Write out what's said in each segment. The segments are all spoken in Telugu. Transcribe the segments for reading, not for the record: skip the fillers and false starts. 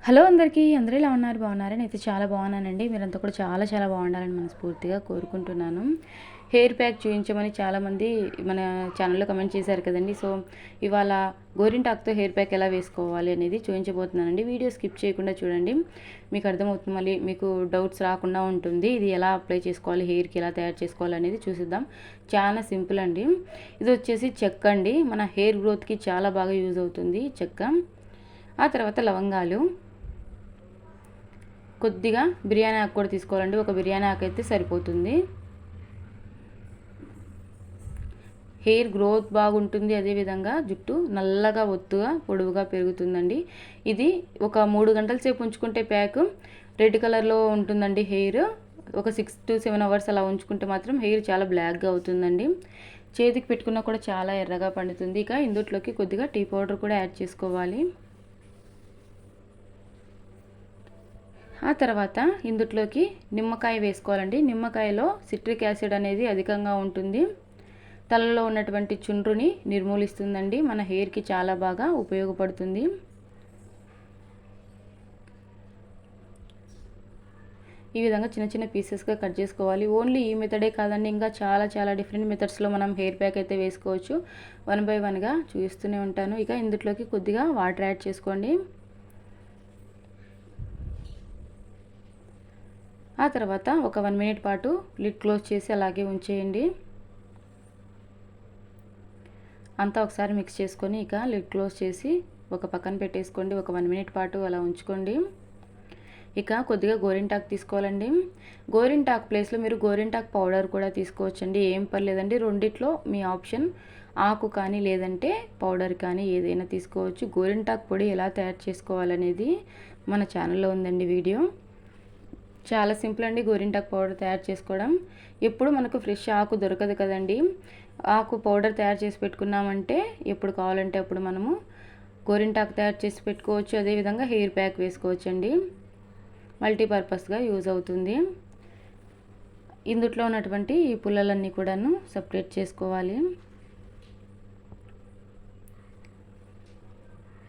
హలో అందరికీ అందరూ ఎలా ఉన్నారు? బాగున్నారా? నేనైతే చాలా బాగున్నానండి. మీరంతా కూడా చాలా చాలా బాగుండాలని మనస్ఫూర్తిగా కోరుకుంటున్నాను. హెయిర్ ప్యాక్ చూయించమని చాలామంది మన ఛానల్లో కమెంట్ చేశారు కదండి. సో ఇవాళ గోరింటాకుతో హెయిర్ ప్యాక్ ఎలా వేసుకోవాలి అనేది చూపించబోతున్నానండి. వీడియో స్కిప్ చేయకుండా చూడండి, మీకు అర్థమవుతుంది. మళ్ళీ మీకు డౌట్స్ రాకుండా ఉంటుంది. ఇది ఎలా అప్లై చేసుకోవాలి, హెయిర్కి ఎలా తయారు చేసుకోవాలి అనేది చూసిద్దాం. చాలా సింపుల్ అండి. ఇది వచ్చేసి చెక్క అండి. మన హెయిర్ గ్రోత్కి చాలా బాగా యూజ్ అవుతుంది చెక్క. ఆ తర్వాత లవంగాలు, కొద్దిగా బిర్యానీ ఆకు కూడా తీసుకోవాలండి. ఒక బిర్యానీ ఆకు అయితే సరిపోతుంది. హెయిర్ గ్రోత్ బాగుంటుంది, అదేవిధంగా జుట్టు నల్లగా ఒత్తుగా పొడవుగా పెరుగుతుందండి. ఇది ఒక 3 గంటల సేపు ఉంచుకుంటే ప్యాక్ రెడ్ కలర్లో ఉంటుందండి. హెయిర్ ఒక 6 to 7 అవర్స్ అలా ఉంచుకుంటే మాత్రం హెయిర్ చాలా బ్లాక్గా అవుతుందండి. చేతికి పెట్టుకున్నా కూడా చాలా ఎర్రగా పండుతుంది. ఇక ఇందులోకి కొద్దిగా టీ పౌడర్ కూడా యాడ్ చేసుకోవాలి. ఆ తర్వాత ఇందులోకి నిమ్మకాయ వేసుకోవాలండి. నిమ్మకాయలో సిట్రిక్ యాసిడ్ అనేది అధికంగా ఉంటుంది. తలలో ఉన్నటువంటి చుండ్రుని నిర్మూలిస్తుందండి. మన హెయిర్కి చాలా బాగా ఉపయోగపడుతుంది. ఈ విధంగా చిన్న చిన్న పీసెస్గా కట్ చేసుకోవాలి. ఓన్లీ ఈ మెథడే కాదండి, ఇంకా చాలా చాలా డిఫరెంట్ మెథడ్స్లో మనం హెయిర్ ప్యాక్ అయితే వేసుకోవచ్చు. 1 by 1గా చూపిస్తూనే ఉంటాను. ఇక ఇందులోకి కొద్దిగా వాటర్ యాడ్ చేసుకోండి. ఆ తర్వాత ఒక 1 minute పాటు లిడ్ క్లోజ్ చేసి అలాగే ఉంచేయండి. అంతా ఒకసారి మిక్స్ చేసుకొని ఇక లిడ్ క్లోజ్ చేసి ఒక పక్కన పెట్టేసుకోండి. ఒక 1 minute పాటు అలా ఉంచుకోండి. ఇక కొద్దిగా గోరింటాకు తీసుకోవాలండి. గోరింటాకు ప్లేస్లో మీరు గోరింటాకు పౌడర్ కూడా తీసుకోవచ్చండి, ఏం పర్లేదండి. రెండిట్లో మీ ఆప్షన్. ఆకు కానీ లేదంటే పౌడర్ కానీ ఏదైనా తీసుకోవచ్చు. గోరింటాకు పొడి ఎలా తయారు చేసుకోవాలనేది మన ఛానల్లో ఉందండి వీడియో. చాలా సింపుల్ అండి గోరింటాకు పౌడర్ తయారు చేసుకోవడం. ఎప్పుడు మనకు ఫ్రెష్ ఆకు దొరకదు కదండి. ఆకు పౌడర్ తయారు చేసి పెట్టుకున్నామంటే ఎప్పుడు కావాలంటే అప్పుడు మనము గోరింటాకు తయారు చేసి పెట్టుకోవచ్చు. అదేవిధంగా హెయిర్ ప్యాక్ వేసుకోవచ్చు అండి. మల్టీపర్పస్గా యూజ్ అవుతుంది. ఇందులో ఉన్నటువంటి ఈ పుల్లలన్నీ కూడాను సపరేట్ చేసుకోవాలి.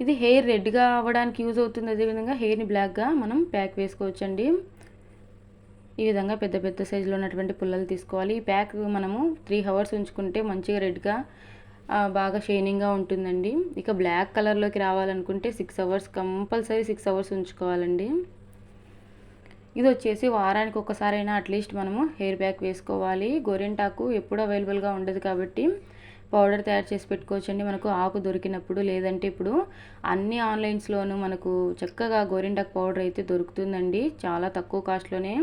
ఇది హెయిర్ రెడ్గా అవ్వడానికి యూజ్ అవుతుంది. అదేవిధంగా హెయిర్ని బ్లాక్గా మనం ప్యాక్ వేసుకోవచ్చండి. ఈ విధంగా పెద్ద పెద్ద సైజులో ఉన్నటువంటి పుల్లలు తీసుకోవాలి. ఈ ప్యాక్ మనము 3 hours ఉంచుకుంటే మంచిగా రెడ్గా బాగా షైనింగ్గా ఉంటుందండి. ఇక బ్లాక్ కలర్లోకి రావాలనుకుంటే 6 hours, కంపల్సరీ 6 hours ఉంచుకోవాలండి. ఇది వచ్చేసి వారానికి ఒకసారైనా అట్లీస్ట్ మనము హెయిర్ ప్యాక్ వేసుకోవాలి. గోరింటాకు ఎప్పుడు అవైలబుల్గా ఉండదు కాబట్టి పౌడర్ తయారు చేసి పెట్టుకోవచ్చండి. మనకు ఆకు దొరికినప్పుడు, లేదంటే ఇప్పుడు అన్ని ఆన్లైన్స్లోనూ మనకు చక్కగా గోరింటాకు పౌడర్ అయితే దొరుకుతుందండి, చాలా తక్కువ కాస్ట్లోనే.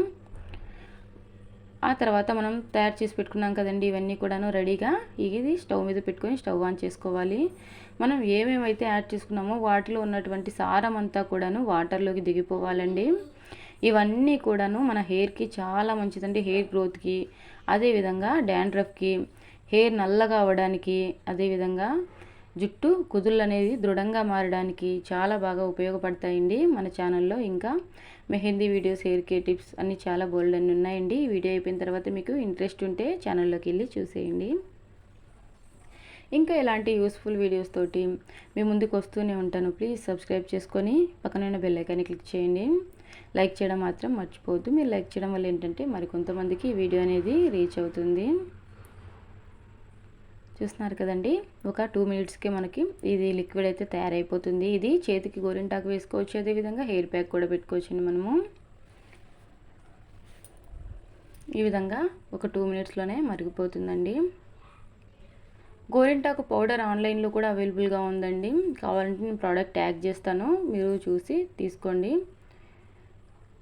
ఆ తర్వాత మనం తయారు చేసి పెట్టుకున్నాం కదండి, ఇవన్నీ కూడాను రెడీగా ఇది స్టవ్ మీద పెట్టుకొని స్టవ్ ఆన్ చేసుకోవాలి. మనం ఏమేమైతే యాడ్ చేసుకున్నామో వాటిలో ఉన్నటువంటి సారం అంతా కూడాను వాటర్లోకి దిగిపోవాలండి. ఇవన్నీ కూడాను మన హెయిర్కి చాలా మంచిదండి. హెయిర్ గ్రోత్కి, అదేవిధంగా డాండ్రఫ్కి, హెయిర్ నల్లగా అవ్వడానికి, అదేవిధంగా జుట్టు కుదుళ్ళు అనేది దృఢంగా మారడానికి చాలా బాగా ఉపయోగపడతాయండి మన ఛానల్లో. ఇంకా mehndi videos, hair care tips అన్నీ చాలా బోల్డ్ అన్నీ ఉన్నాయండి. ఈ వీడియో అయిపోయిన తర్వాత మీకు ఇంట్రెస్ట్ ఉంటే ఛానల్లోకి వెళ్ళి చూసేయండి. ఇంకా ఇలాంటి యూస్ఫుల్ వీడియోస్ తోటి మీ ముందుకు వస్తూనే ఉంటాను. ప్లీజ్ సబ్స్క్రైబ్ చేసుకొని పక్కన ఉన్న బెల్ ఐకాన్ని క్లిక్ చేయండి. లైక్ చేయడం మాత్రం మర్చిపోవద్దు. మీరు లైక్ చేయడం వల్ల ఏంటంటే మరి కొంతమందికి ఈ వీడియో అనేది రీచ్ అవుతుంది. చూస్తున్నారు కదండి, ఒక 2 minutesకే మనకి ఇది లిక్విడ్ అయితే తయారైపోతుంది. ఇది చేతికి గోరింటాకు వేసుకోవచ్చు, అదేవిధంగా హెయిర్ ప్యాక్ కూడా పెట్టుకోవచ్చండి మనము. ఈ విధంగా ఒక 2 minutesలోనే మరిగిపోతుందండి. గోరింటాకు పౌడర్ ఆన్లైన్లో కూడా అవైలబుల్గా ఉందండి. కావాలంటే నేను ప్రోడక్ట్ ట్యాగ్ చేస్తాను, మీరు చూసి తీసుకోండి.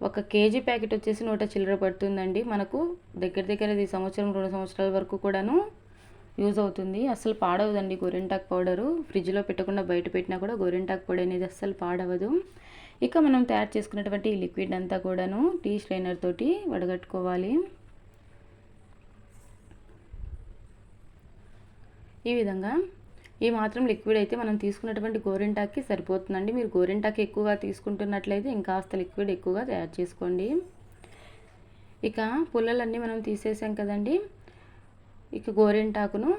1 kg ప్యాకెట్ వచ్చేసి 100 చిల్లర పడుతుందండి. మనకు దగ్గర దగ్గర ఇది 1 సంవత్సరం 2 సంవత్సరాల వరకు కూడాను యూజ్ అవుతుంది. అస్సలు పాడవదండి గోరింటాకు పౌడరు. ఫ్రిడ్జ్లో పెట్టకుండా బయట పెట్టినా కూడా గోరింటాకు పొడి అనేది అస్సలు పాడవదు. ఇక మనం తయారు చేసుకున్నటువంటి ఈ లిక్విడ్ అంతా కూడాను టీ స్ట్రైనర్ తోటి వడగట్టుకోవాలి. ఈ విధంగా ఈ మాత్రం లిక్విడ్ అయితే మనం తీసుకున్నటువంటి గోరింటాకి సరిపోతుందండి. మీరు గోరింటాకు ఎక్కువగా తీసుకుంటున్నట్లయితే ఇంకాస్త లిక్విడ్ ఎక్కువగా తయారు చేసుకోండి. ఇక పుల్లలన్నీ మనం తీసేసాం కదండి. ఇక గోరింటాకును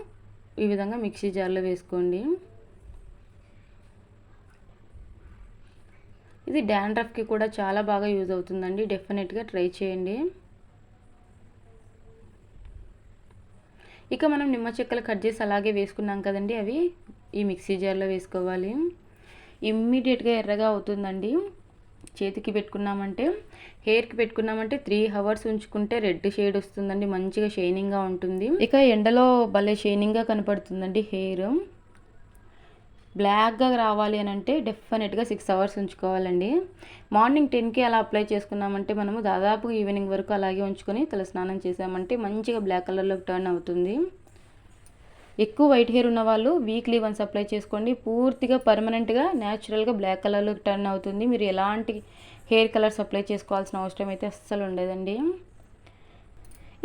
ఈ విధంగా మిక్సీ జార్లో వేసుకోండి. ఇది డాండ్రఫ్కి కూడా చాలా బాగా యూజ్ అవుతుందండి. డెఫినెట్గా ట్రై చేయండి. ఇక మనం నిమ్మ చెక్కలు కట్ చేసి అలాగే వేసుకున్నాం కదండి, అవి ఈ మిక్సీ జార్లో వేసుకోవాలి. ఇమ్మీడియట్గా ఎర్రగా అవుతుందండి. చేతికి పెట్టుకున్నామంటే, హెయిర్కి పెట్టుకున్నామంటే 3 అవర్స్ ఉంచుకుంటే రెడ్ షేడ్ వస్తుందండి. మంచిగా షైనింగ్గా ఉంటుంది. ఇక ఎండలో భలే షైనింగ్గా కనపడుతుందండి హెయిర్. బ్లాక్గా రావాలి అని అంటే డెఫినెట్గా 6 అవర్స్ ఉంచుకోవాలండి. మార్నింగ్ 10కి అలా అప్లై చేసుకున్నామంటే మనము దాదాపు ఈవినింగ్ వరకు అలాగే ఉంచుకొని తలస్నానం చేసామంటే మంచిగా బ్లాక్ కలర్లోకి టర్న్ అవుతుంది. ఎక్కువ వైట్ హెయిర్ ఉన్న వాళ్ళు వీక్లీ వన్స్ అప్లై చేసుకోండి. పూర్తిగా పర్మనెంట్గా న్యాచురల్గా బ్లాక్ కలర్లోకి టర్న్ అవుతుంది. మీరు ఎలాంటి హెయిర్ కలర్స్ అప్లై చేసుకోవాల్సిన అవసరం అయితే అస్సలు ఉండదండి.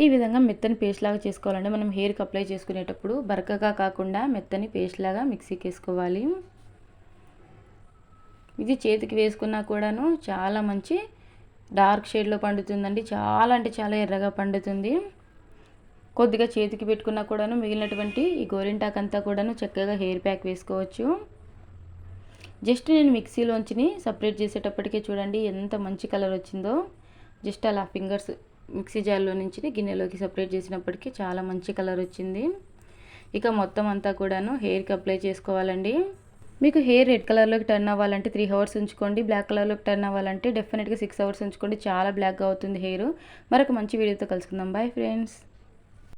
ఈ విధంగా మెత్తని పేస్ట్ లాగా చేసుకోవాలండి. మనం హెయిర్కి అప్లై చేసుకునేటప్పుడు బరకగా కాకుండా మెత్తని పేస్ట్ లాగా మిక్సీకి వేసుకోవాలి. ఇది చేతికి వేసుకున్నా కూడాను చాలా మంచి డార్క్ షేడ్లో పండుతుందండి. చాలా అంటే చాలా ఎర్రగా పండుతుంది. కొద్దిగా చేతికి పెట్టుకున్నా కూడాను మిగిలినటువంటి ఈ గోరింటాకు అంతా కూడాను చక్కగా హెయిర్ ప్యాక్ వేసుకోవచ్చు. జస్ట్ నేను మిక్సీలోంచి సపరేట్ చేసేటప్పటికే చూడండి ఎంత మంచి కలర్ వచ్చిందో. జస్ట్ అలా ఫింగర్స్ మిక్సీ జార్లో నుంచి గిన్నెలోకి సపరేట్ చేసినప్పటికీ చాలా మంచి కలర్ వచ్చింది. ఇక మొత్తం అంతా కూడాను హెయిర్కి అప్లై చేసుకోవాలండి. మీకు హెయిర్ రెడ్ కలర్లోకి టర్న్ అవ్వాలంటే 3 అవర్స్ ఉంచుకోండి. బ్లాక్ కలర్లోకి టర్న్ అవ్వాలంటే డెఫినెట్గా 6 అవర్స్ ఉంచుకోండి. చాలా బ్లాక్గా అవుతుంది హెయిర్. మరొక మంచి వీడియోతో కలుసుకుందాం. Bye friends.